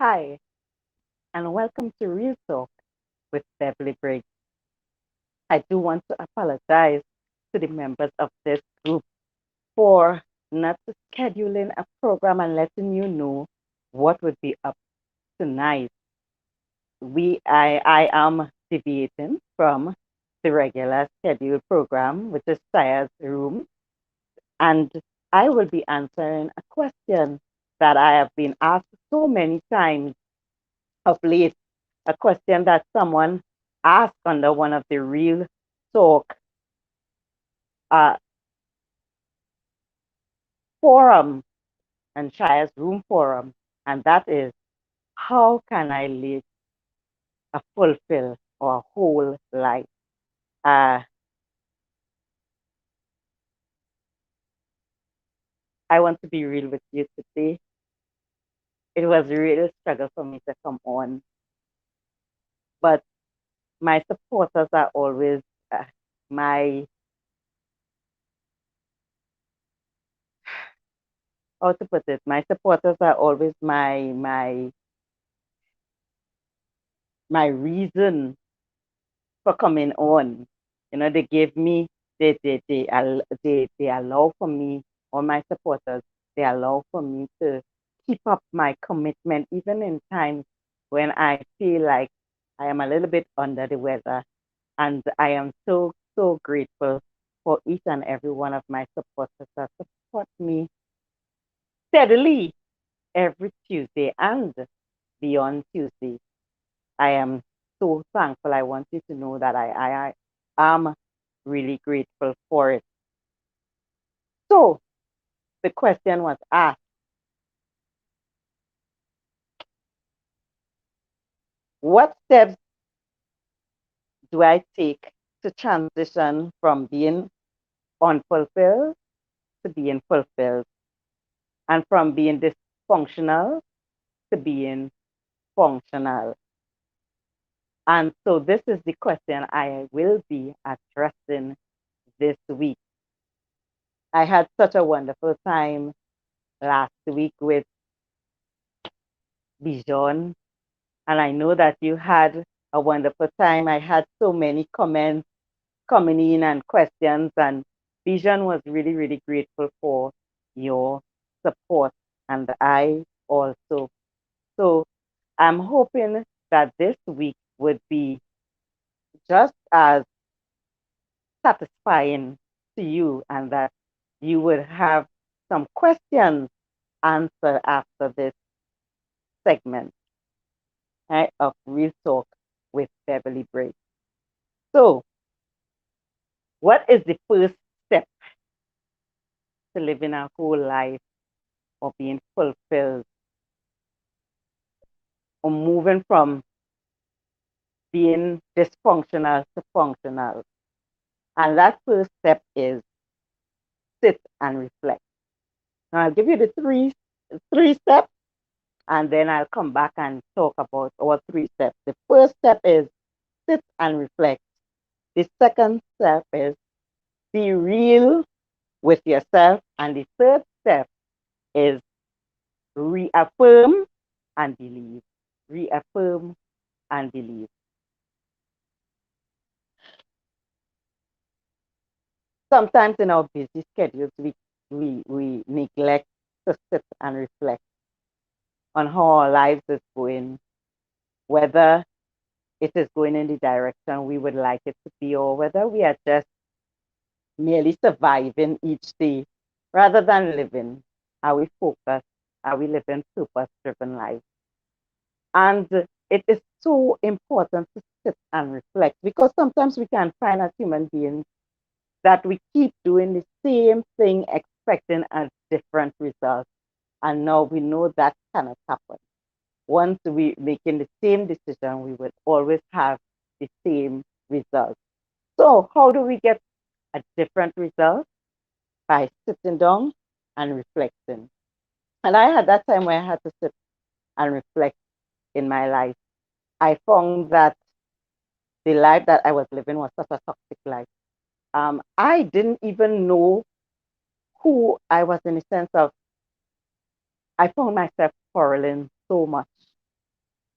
Hi, and welcome to Real Talk with Beverly Briggs. I do want to apologize to the members of this group for not scheduling a program and letting you know what would be up tonight. I am deviating from the regular scheduled program, which is Saya's Room, and I will be answering a question that I have been asked so many times of late, a question that someone asked under one of the Real Talk uh, forum and Shire's Room forum, and that is, how can I live a fulfilled or a whole life? Uh, I want to be real with you today. It was a real struggle for me to come on, but my supporters are always my, how to put it, my supporters are always my reason for coming on. They give me, they allow for me, all my supporters, they allow for me to keep up my commitment, even in times when I feel like I am a little bit under the weather. And I am so, so grateful for each and every one of my supporters that support me steadily every Tuesday and beyond Tuesday. I am so thankful. I want you to know that I am really grateful for it. So the question was asked, what steps do I take to transition from being unfulfilled to being fulfilled and from being dysfunctional to being functional? And so this is the question I will be addressing this week. I had such a wonderful time last week with Bijon, and I know that you had a wonderful time. I had so many comments coming in and questions, and Bijan was really, really grateful for your support, and I also. So I'm hoping that this week would be just as satisfying to you and that you would have some questions answered after this segment, right, of Real Talk with Beverly Briggs. So, what is the first step to living a whole life or being fulfilled or moving from being dysfunctional to functional? And that first step is sit and reflect. Now, I'll give you the three steps, and then I'll come back and talk about all three steps. The first step is sit and reflect. The second step is be real with yourself. And the third step is reaffirm and believe. Reaffirm and believe. Sometimes in our busy schedules, we neglect to sit and reflect on how our lives is going, whether it is going in the direction we would like it to be, or whether we are just merely surviving each day rather than living. Are we focused? Are we living purpose driven lives? And it is so important to sit and reflect because sometimes we can find as human beings that we keep doing the same thing, expecting a different result. And now we know that cannot happen. Once we making the same decision, we will always have the same result. So how do we get a different result? By sitting down and reflecting. And I had that time where I had to sit and reflect in my life. I found that the life that I was living was such a toxic life. I didn't even know who I was in the sense of I found myself quarreling so much.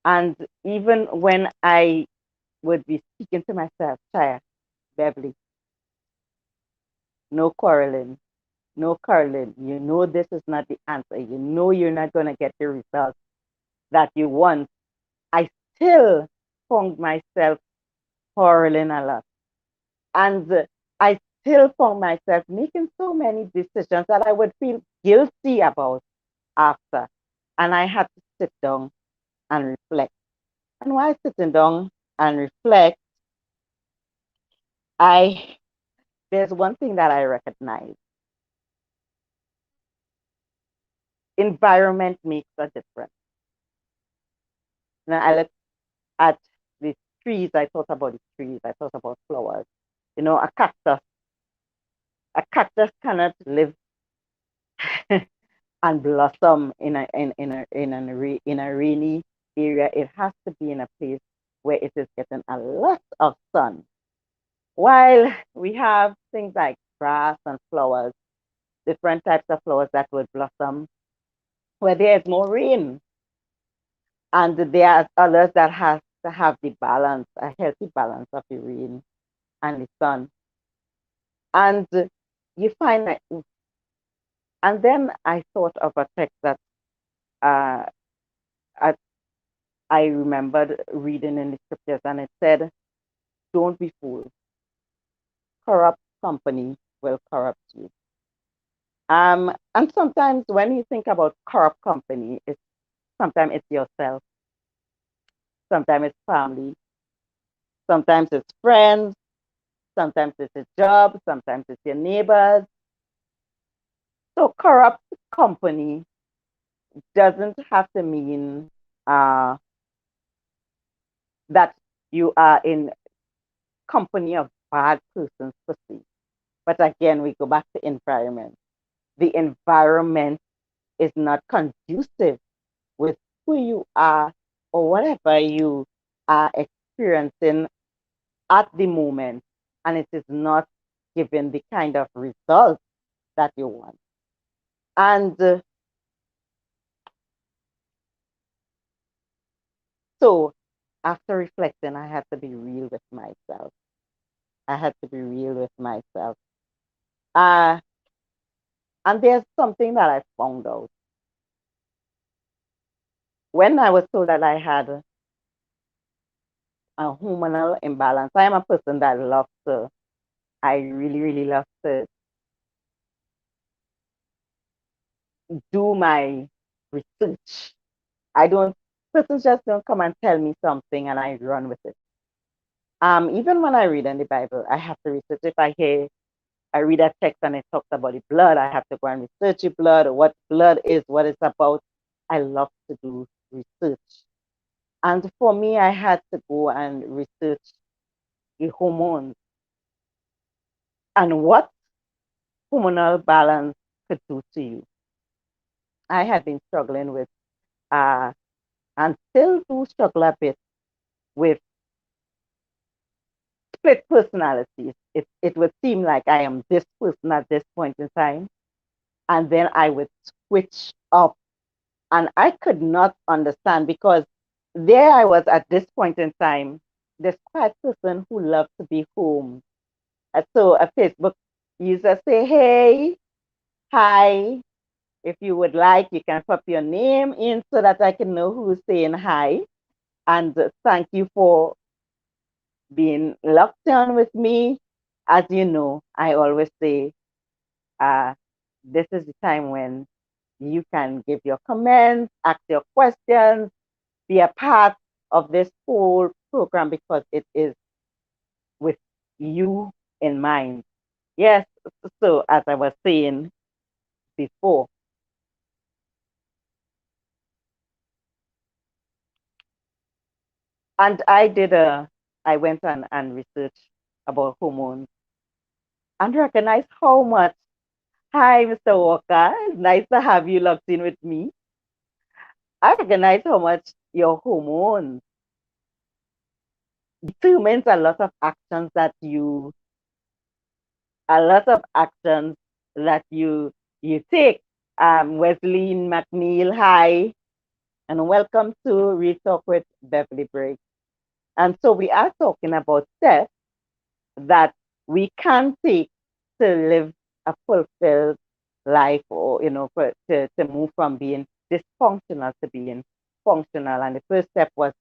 And even when I would be speaking to myself, Chaya, Beverly, no quarreling, no quarreling. You know this is not the answer. You know you're not going to get the result that you want. I still found myself quarreling a lot. And I still found myself making so many decisions that I would feel guilty about after. And I had to sit down and reflect. And while sitting down and reflect, I there's one thing that I recognize. Environment makes a difference. Now I look at the trees, I thought about the trees, I thought about flowers. You know, a cactus cannot live and blossom in a rainy area. It has to be in a place where it is getting a lot of sun. While we have things like grass and flowers, different types of flowers that would blossom where there is more rain. And there are others that has to have the balance, a healthy balance of the rain and the sun. And you find that, and then I thought of a text that uh, I, I remembered reading in the scriptures, and it said, "Don't be fooled. Corrupt company will corrupt you." And sometimes when you think about corrupt company, sometimes it's yourself, sometimes it's family, sometimes it's friends, sometimes it's a job, sometimes it's your neighbors. So corrupt company doesn't have to mean uh, that you are in company of bad persons per se. But again, we go back to environment. The environment is not conducive with who you are or whatever you are experiencing at the moment, and it is not giving the kind of result that you want. And so after reflecting, I had to be real with myself. I had to be real with myself. Uh, and there's something that I found out. When I was told that I had a hormonal imbalance, I am a person that loves to, I really, really love to do my research. I don't, persons just don't come and tell me something and I run with it. Even when I read in the Bible, I have to research. If I read a text and it talks about the blood, I have to go and research the blood, or what blood is, what it's about. I love to do research. And for me, I had to go and research the hormones and what hormonal balance could do to you. I had been struggling with, uh, and still do struggle a bit with split personalities. It would seem like I am this person at this point in time, and then I would switch up, and I could not understand because there I was at this point in time, this quiet person who loved to be home. And so a Facebook user say, "Hey, hi. If you would like, you can put your name in so that I can know who's saying hi. And thank you for being locked on with me. As you know, I always say, uh, this is the time when you can give your comments, ask your questions, be a part of this whole program because it is with you in mind." Yes, so as I was saying before, and I went and researched about hormones and recognized how much, hi, Mr. Walker, it's nice to have you locked in with me. I recognize how much your hormones determines a lot of actions that you take. Wesley McNeil, hi. and welcome to Real Talk with Beverly Briggs. And so we are talking about steps that we can take to live a fulfilled life, or to move from being dysfunctional to being functional. And the first step was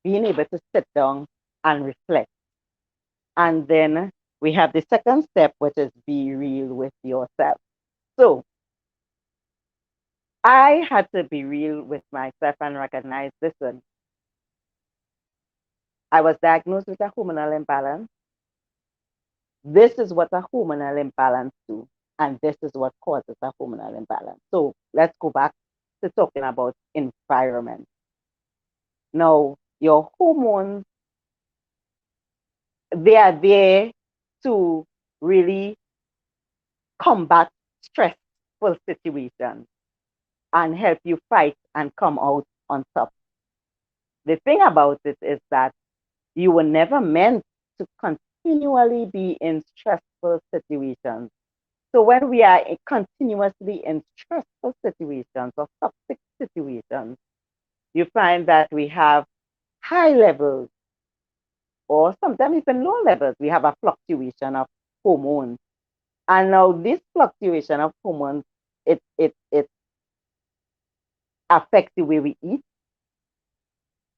being able to sit down and reflect. And then we have the second step, which is be real with yourself. So I had to be real with myself and recognize, listen, I was diagnosed with a hormonal imbalance. This is what a hormonal imbalance do, and this is what causes a hormonal imbalance. So let's go back to talking about environment. Now, your hormones, they are there to really combat stressful situations and help you fight and come out on top. The thing about it is that you were never meant to continually be in stressful situations. So when we are continuously in stressful situations or toxic situations, you find that we have high levels or sometimes even low levels. We have a fluctuation of hormones. And now this fluctuation of hormones, it affects the way we eat,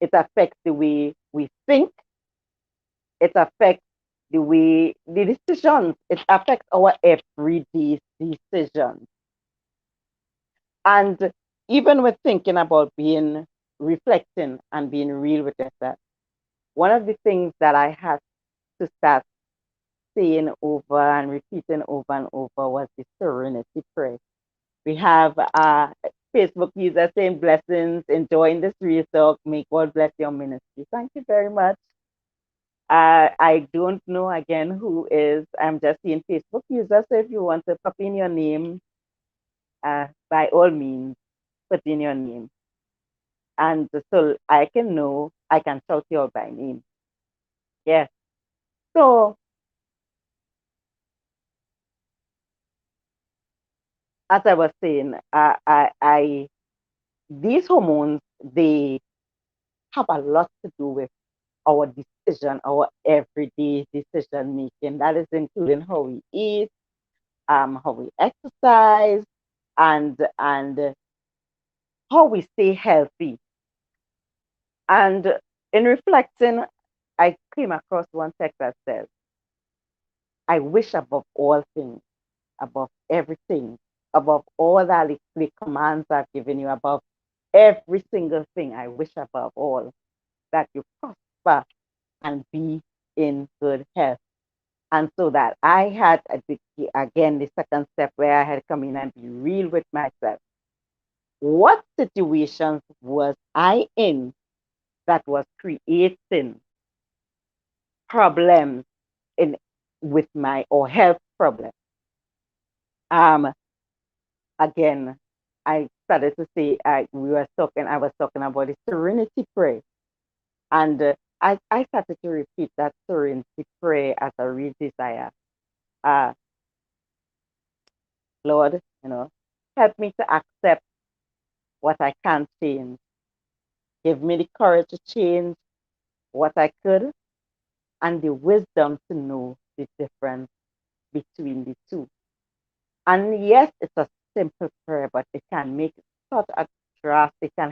it affects the way we think, it affects the decisions, it affects our everyday decisions. And even with thinking about being reflecting and being real with yourself, one of the things that I had to start saying over and repeating over and over was the serenity prayer. We have a Facebook user saying blessings, enjoying this real talk. May God bless your ministry. Thank you very much. I don't know again who is. I'm just seeing Facebook user. So if you want to pop in your name, by all means, put in your name. And so I can know, I can shout you out by name. Yes. So as I was saying, these hormones, they have a lot to do with our decision, our everyday decision making. That is including how we eat, how we exercise, and how we stay healthy. And in reflecting, I came across one text that says, I wish above all things, above everything, above all that the commands I've given you, above every single thing, I wish above all that you prosper and be in good health. And so that I had, again, the second step where I had come in and be real with myself. What situations was I in that was creating problems in with my or health problems? Um, Again, I started to say I was talking about the serenity prayer, and I started to repeat that serenity prayer as a real desire. Uh, Lord, help me to accept what I can't change. Give me the courage to change what I could and the wisdom to know the difference between the two. And yes, it's a simple prayer, but it can make such a drastic, can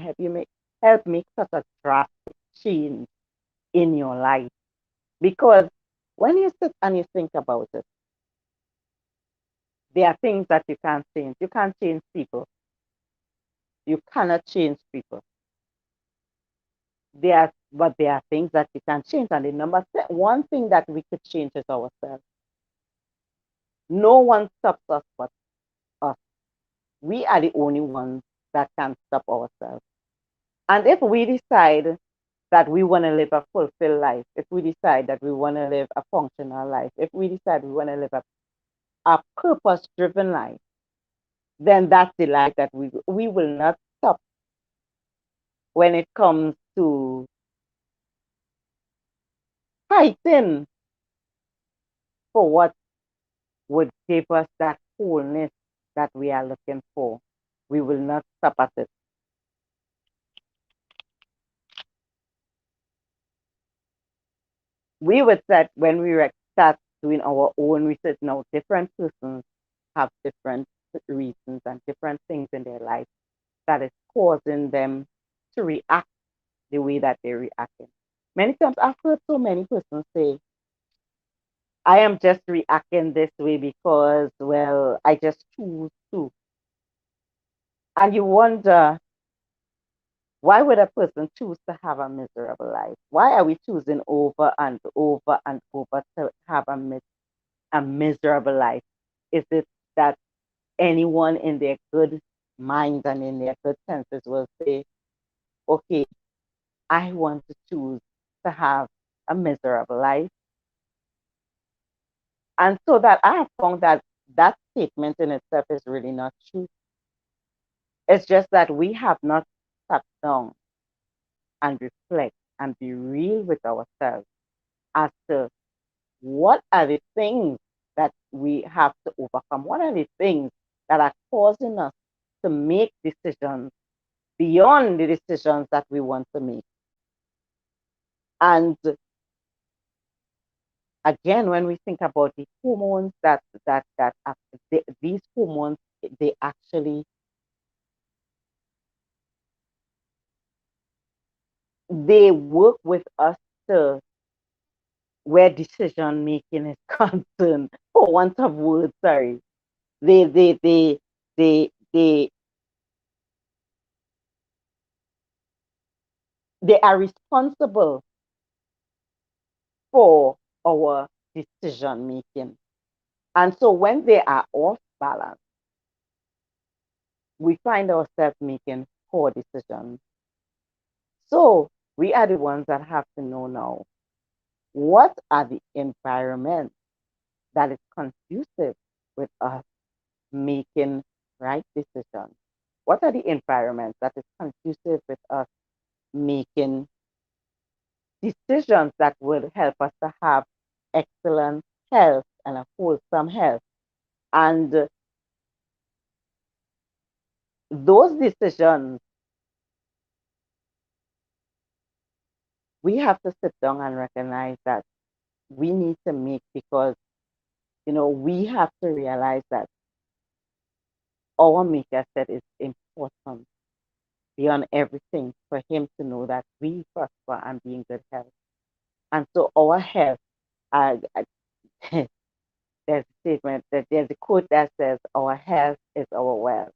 help make such a drastic change in your life. Because when you sit and you think about it, there are things that you can't change. You can't change people. You cannot change people. But there are things that you can change. And the one thing that we could change is ourselves. No one stops us but us. We are the only ones that can stop ourselves. And if we decide that we want to live a fulfilled life, if we decide that we want to live a functional life, if we decide we want to live a purpose driven life, then that's the life that we will not stop when it comes to fighting for what would give us that wholeness that we are looking for. We will not stop at it. we would set when we start doing our own research. Now, different persons have different reasons and different things in their life that is causing them to react the way that they're reacting. Many times I've heard so many persons say, I am just reacting this way because, well, I just choose to. And you wonder, why would a person choose to have a miserable life? Why are we choosing over and over and over to have a miserable life? Is it that anyone in their good minds and in their good senses will say, okay, I want to choose to have a miserable life? And so that I have found that that statement in itself is really not true. It's just that we have not sat down and reflect and be real with ourselves as to what are the things that we have to overcome? What are the things that are causing us to make decisions beyond the decisions that we want to make? And again, when we think about the hormones these hormones, they actually they work with us to where decision making is concerned, for want of words, sorry. They they they they they they are responsible for our decision making. And so when they are off balance, we find ourselves making poor decisions. So we are the ones that have to know now what are the environments that is conducive with us making right decisions? What are the environments that is conducive with us making decisions that would help us to have excellent health and a wholesome health? And those decisions we have to sit down and recognize that we need to make because we have to realize that our maker said it's important beyond everything for him to know that we prosper and be in good health. And so our health, uh, there's a statement that there's a quote that says our health is our wealth.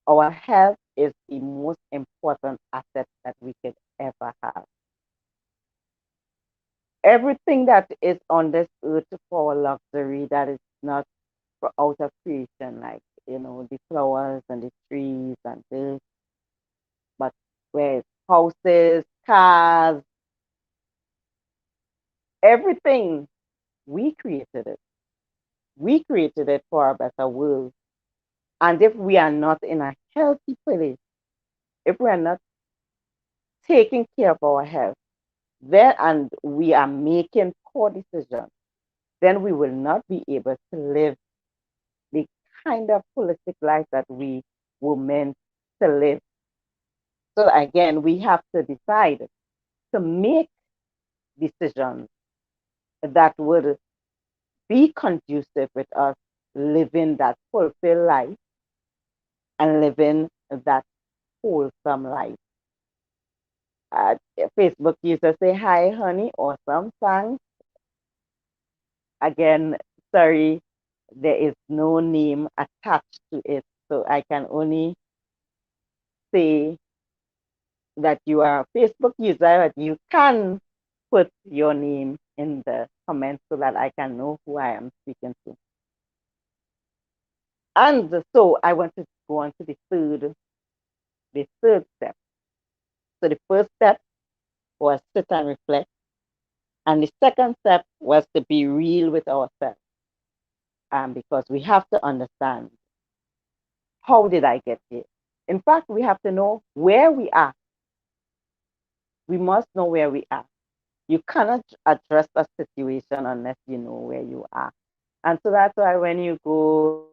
Our health is the most important asset that we could ever have. Everything that is on this earth for our luxury that is not for out of creation, like the flowers and the trees and this, but where it's houses, cars, everything, we created it. We created it for a better world. And if we are not in a healthy place, if we are not taking care of our health, then and we are making poor decisions, then we will not be able to live the kind of holistic life that we were meant to live. So again, we have to decide to make decisions that would be conducive with us living that fulfilled life and living that wholesome life. Uh, Facebook users say, hi, honey, awesome, thanks. Again, sorry, there is no name attached to it. So I can only say that you are a Facebook user, but you can put your name in the comments so that I can know who I am speaking to. And so I want to go on to the third step. So the first step was sit and reflect. And the second step was to be real with ourselves. Because we have to understand, how did I get here? In fact, we have to know where we are. We must know where we are. You cannot address a situation unless you know where you are. And so that's why when you go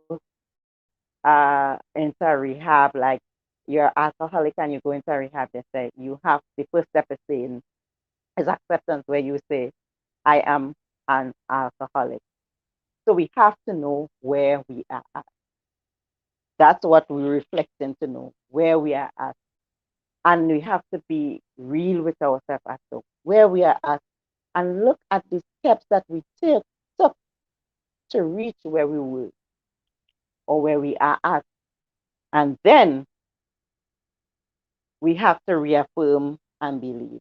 into rehab, like you're alcoholic and you go into rehab, they say you have the first step is acceptance, where you say, I am an alcoholic. So we have to know where we are at. That's what we're reflecting to know where we are at. And we have to be real with ourselves as to where we are at and look at the steps that we took to reach where we were or where we are at. And then we have to reaffirm and believe.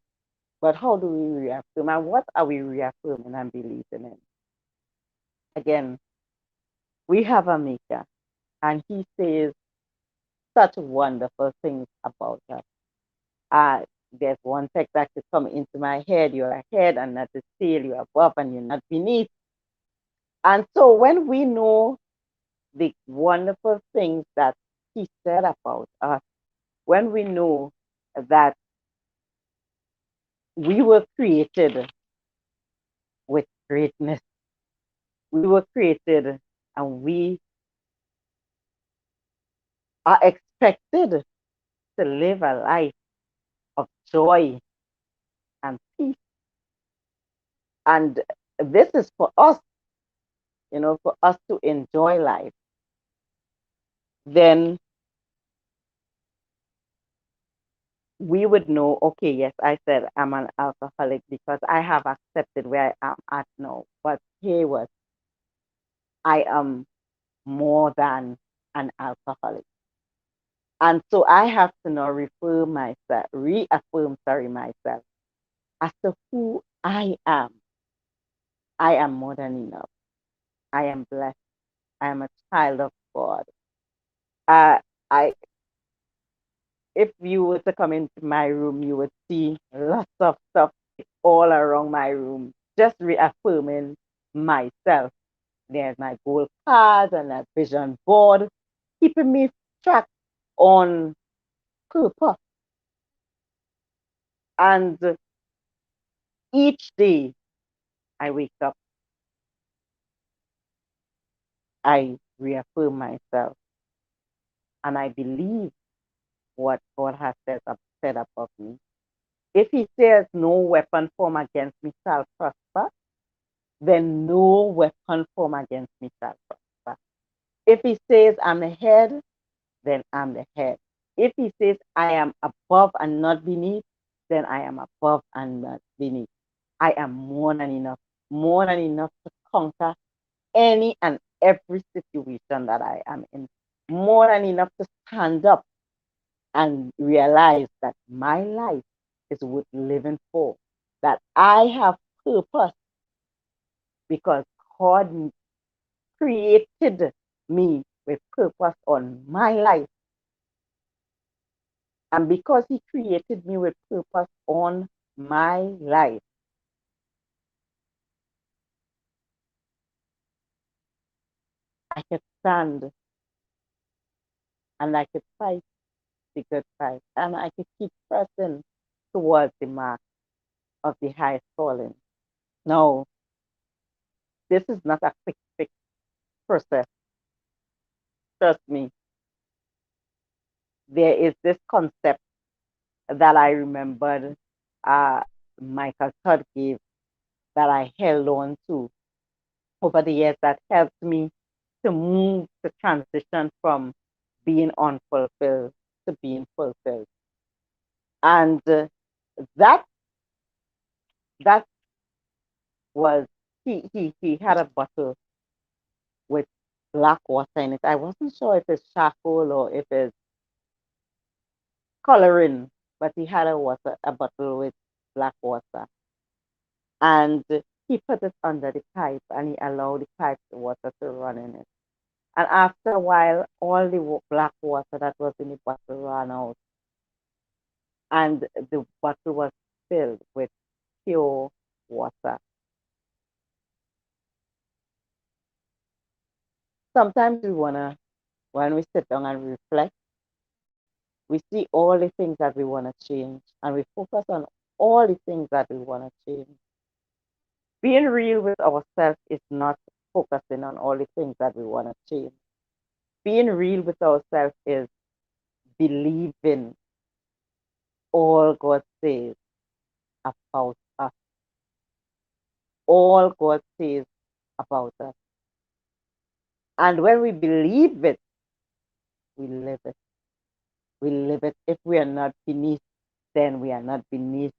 But how do we reaffirm and what are we reaffirming and believing in? Again, we have a maker and he says such wonderful things about us. Uh, there's one text that could come into my head, you're ahead and not the tail, you're above and you're not beneath. And so when we know the wonderful things that he said about us, when we know that we were created with greatness, we were created and we are expected to live a life of joy and peace. And this is for us, for us to enjoy life. Then we would know, okay, yes, I said I'm an alcoholic because I have accepted where I am at now. But here was, I am more than an alcoholic. And so I have to now reaffirm, myself as to who I am. I am more than enough. I am blessed. I am a child of God. I, if you were to come into my room, you would see lots of stuff all around my room, just reaffirming myself. There's my goal cards and that vision board, keeping me track on purpose. And each day I wake up, I reaffirm myself and I believe what God has said about me. If he says no weapon formed against me shall prosper, then no weapon formed against me shall prosper. If he says I'm the head, then I'm the head. If he says I am above and not beneath, then I am above and not beneath. I am more than enough to conquer any and every situation that I am in, more than enough to stand up and realize that my life is worth living for, that I have purpose because God created me with purpose on my life. And because he created me with purpose on my life, I could stand and I could fight the good fight and I could keep pressing towards the mark of the highest calling. No, this is not a quick fix process. Trust me. There is this concept that I remembered uh, Michael Todd gave that I held on to over the years that helped me to move, to transition from being unfulfilled to being fulfilled. And that that was he had a bottle with black water in it. I wasn't sure if it's charcoal or if it's coloring, but he had a bottle with black water. And he put it under the pipe and he allowed the pipe the water to run in it. And after a while, all the black water that was in the bottle ran out, and the bottle was filled with pure water. Sometimes when we sit down and reflect, we see all the things that we want to change, and we focus on all the things that we want to change. Being real with ourselves is not focusing on all the things that we want to change. Being real with ourselves is believing all God says about us. all God says about us. And when we believe it, we live it. We live it. If we are not beneath, then we are not beneath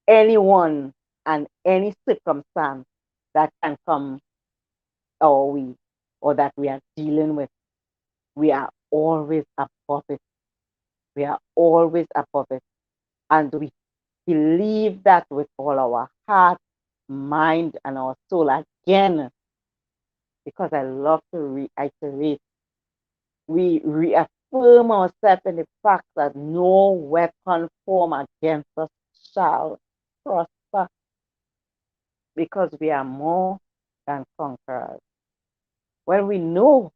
anyone and any circumstance that can come our way or that we are dealing with. We are always above it. We are always above it. And we believe that with all our heart, mind, and our soul again, because I love to reiterate, we reaffirm ourselves in the fact that no weapon formed against us shall prosper, because we are more than conquerors. When we know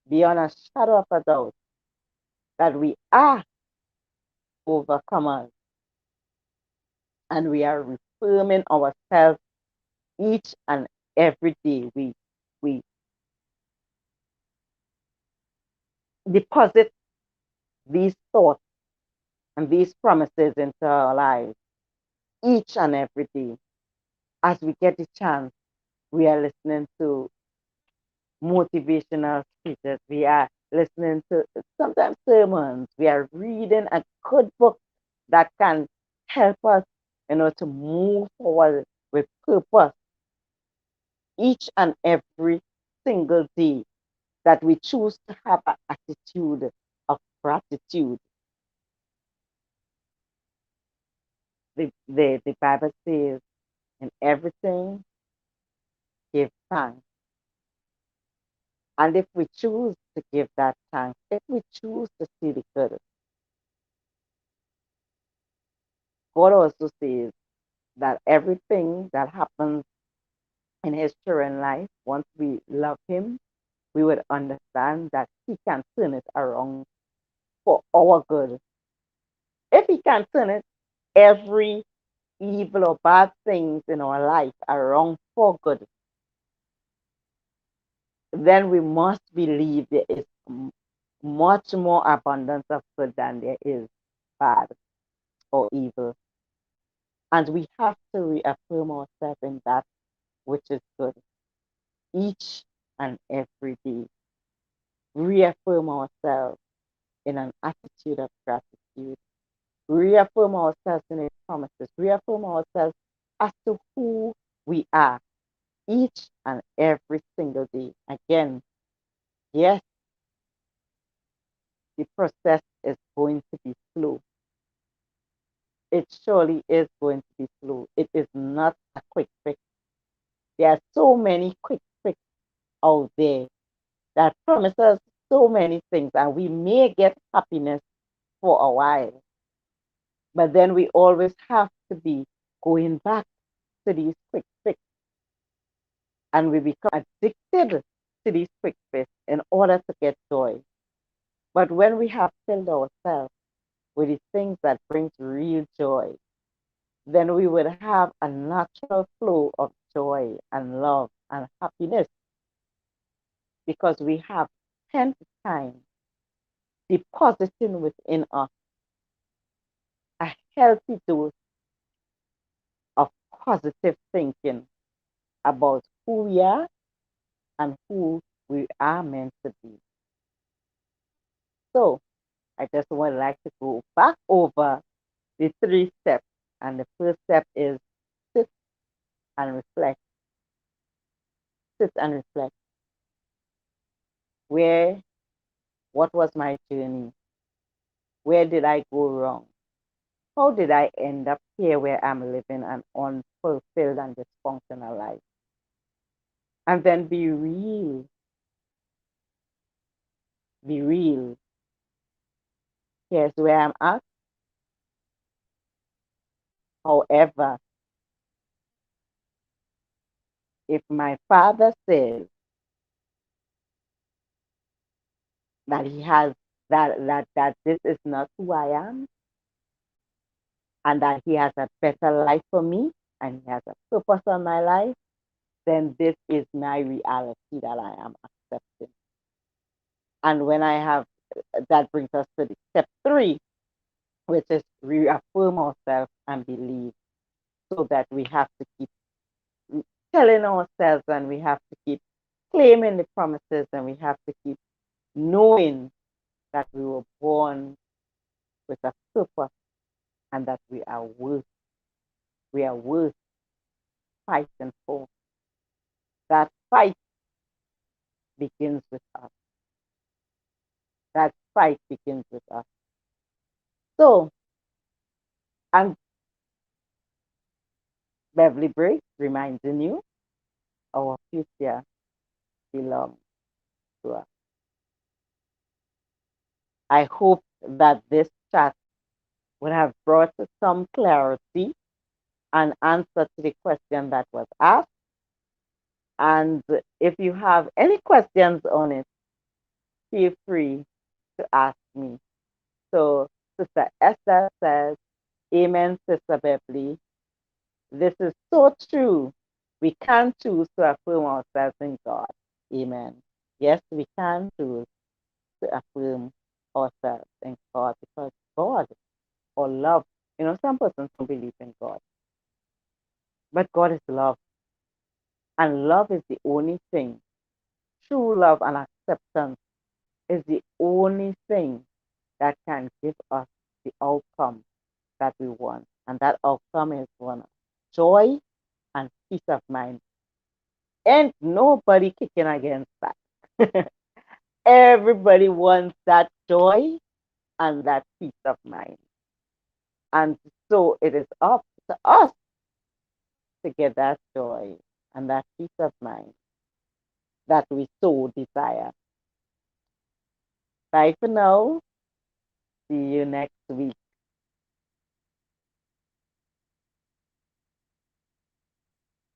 beyond a shadow of a doubt that we are overcomers and we are reaffirming ourselves each and every day, we deposit these thoughts and these promises into our lives each and every day. As we get the chance, we are listening to motivational speeches. We are listening to sometimes sermons. We are reading a good book that can help us, to move forward with purpose each and every single day that we choose to have an attitude of gratitude. The Bible says, in everything, give thanks. And if we choose to give that thanks, if we choose to see the good, God also says that everything that happens in his children's life, once we love him, we would understand that he can turn it around for our good. If he can turn it, every evil or bad things in our life around for good, then we must believe there is much more abundance of good than there is bad or evil. And we have to reaffirm ourselves in that which is good each and every day. Reaffirm ourselves in an attitude of gratitude. Reaffirm ourselves in His promises. Reaffirm ourselves as to who we are each and every single day. Again, yes, the process is going to be slow. It surely is going to be slow. It is not a quick fix. There are so many quick fixes out there that promise us so many things, and we may get happiness for a while, but then we always have to be going back to these quick fixes, and we become addicted to these quick fixes in order to get joy. But when we have filled ourselves with the things that brings real joy, then we would have a natural flow of joy and love and happiness because we have spent time depositing within us a healthy dose of positive thinking about who we are and who we are meant to be. So I just would like to go back over the 3 steps. And the first step is sit and reflect. Sit and reflect. What was my journey? Where did I go wrong? How did I end up here where I'm living an unfulfilled and dysfunctional life? And then be real. Be real. Here's where I'm at. However, if my father says that he has that this is not who I am and that he has a better life for me and he has a purpose on my life, then this is my reality that I am accepting. And when I have that brings us to the step 3, which is reaffirm ourselves and believe, so that we have to keep telling ourselves, and we have to keep claiming the promises, and we have to keep knowing that we were born with a purpose and that we are worth fighting for. That fight begins with us. That fight begins with us. So, I'm Beverly Briggs reminding you our future belongs to us. I hope that this chat would have brought some clarity and answer to the question that was asked. And if you have any questions on it, feel free to ask me. So Sister Esther says, Amen, Sister Beverly. This is so true. We can choose to affirm ourselves in God. Amen. Yes, we can choose to affirm ourselves in God because God or love, some persons don't believe in God, but God is love. And love is the only thing, true love and acceptance is the only thing that can give us the outcome that we want. And that outcome is one of joy and peace of mind. Ain't nobody kicking against that. Everybody wants that joy and that peace of mind. And so it is up to us to get that joy and that peace of mind that we so desire. Bye for now. See you next week.